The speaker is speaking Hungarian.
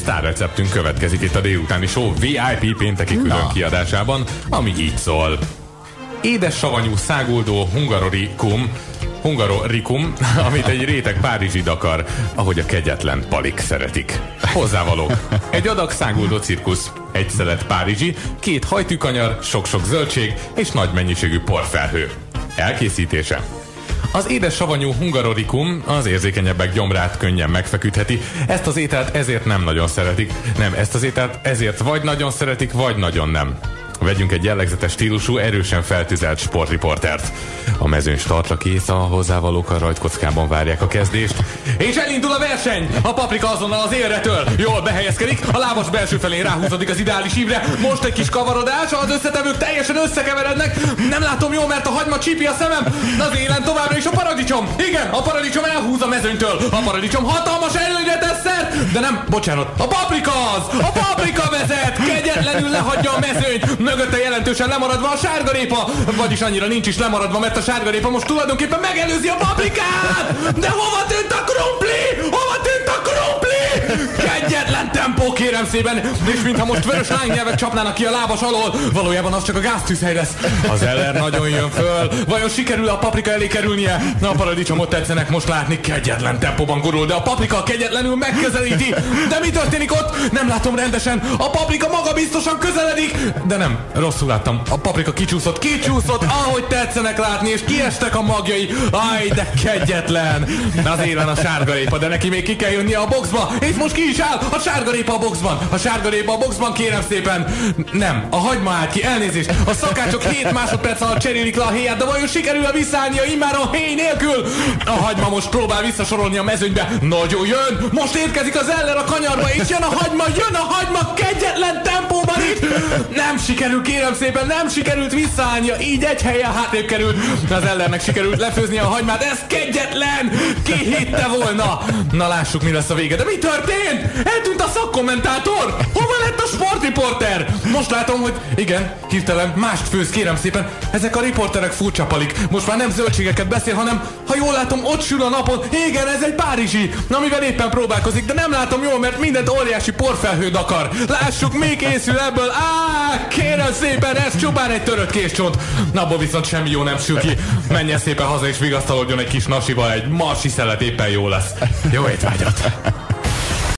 sztárreceptünk következik itt a délutáni show VIP pénteki külön kiadásában, ami így szól. Édes savanyú száguldó hungarorikum, amit egy réteg párizsi dakar, ahogy a kegyetlen palik szeretik. Hozzávalók: egy adag száguldó cirkusz, egy szelet párizsi, 2 hajtűkanyar, sok-sok zöldség és nagy mennyiségű porfelhő. Elkészítése: az édes savanyú hungarorikum az érzékenyebbek gyomrát könnyen megfeküdheti. Ezt az ételt ezért nem nagyon szeretik. Nem, ezt az ételt ezért vagy nagyon szeretik, vagy nagyon nem. Vegyünk egy jellegzetes stílusú, erősen feltüzelt sportriportert. A mezőny startra kész, a hozzávalókkal rajtkockában várják a kezdést. És elindul a verseny! A paprika azonnal az élre tör. Jól behelyezkedik, a lábas belső felén ráhúzódik az ideális ívre. Most egy kis kavarodás, az összetevők teljesen összekeverednek. Nem látom jól, mert a hagyma csípi a szemem. Az élen továbbra is a paradicsom. Igen, a paradicsom elhúz a mezőnytől. A paradicsom hatalmas előnyre tesz szert. De nem, bocsánat, a paprika az! A paprika vezet! Kegyetlenül lehagyja a mezőnyt. Mögötte jelentősen lemaradva a sárgarépa. Vagyis annyira nincs is lemaradva, mert a sárgarépa most tulajdonképpen megelőzi a paprikát. De hova tűnt a krumpli? Hova tűnt a krumpli? Kegyetlen tempó, kérem szépen. És mintha most vörös lángnyelvek csapnának ki a lábas alól. Valójában az csak a gáztűzhely lesz. Az Eller nagyon jön föl. Vajon sikerül a paprika elé kerülnie? Na, a paradicsomot tetszenek most látni. Kegyetlen tempóban gurul, de a paprika kegyetlenül megközelíti. De mi történik ott? Nem látom rendesen. A paprika maga biztosan közeledik. De nem, rosszul láttam. A paprika kicsúszott, ahogy tetszenek látni, és kiestek a magjai. Aj, de kegyetlen. Az élen a sárgarépa, de neki még ki kell jönnie a boxba. És most ki is áll a sárgarépa a boxban. A sárgarépa a boxban, kérem szépen. Nem, a hagyma állt ki, elnézést. A szakácsok 7 másodperc alatt cserélik le a héját, de vajon sikerül-e visszaállnia immáron héj nélkül? A hagyma most próbál visszasorolni a mezőnybe. Nagyon jön, most érkezik az Eller a kanyarba, és jön a hagyma kegyetlen tempóban itt. Nem sikerül, kérem szépen, nem sikerült visszaállnia, így egy helyen hátrébb került. Az Ellernek sikerült lefőzni a hagymát, ez kegyetlen! Ki hitte volna? Na lássuk, mi lesz a vége. De mi történt? Eltűnt a szakkommentátor! Hova lett a sportriporter? Most látom, hogy igen, hirtelen mást főz, kérem szépen. Ezek a riporterek furcsa palik. Most már nem zöldségeket beszél, hanem, ha jól látom, ott sül a napon. Igen, ez egy párizsi, amivel éppen próbálkozik, de nem látom jól, mert mindent óriási porfelhőd akar. Lássuk, mi készül ebből. Kérem szépen, ez csupán egy törött késcsont. Abból viszont semmi jó nem sül ki. Menjen szépen haza és vigasztalodjon egy kis nasival, egy marsi szelet éppen jó lesz. Jó étvágyat!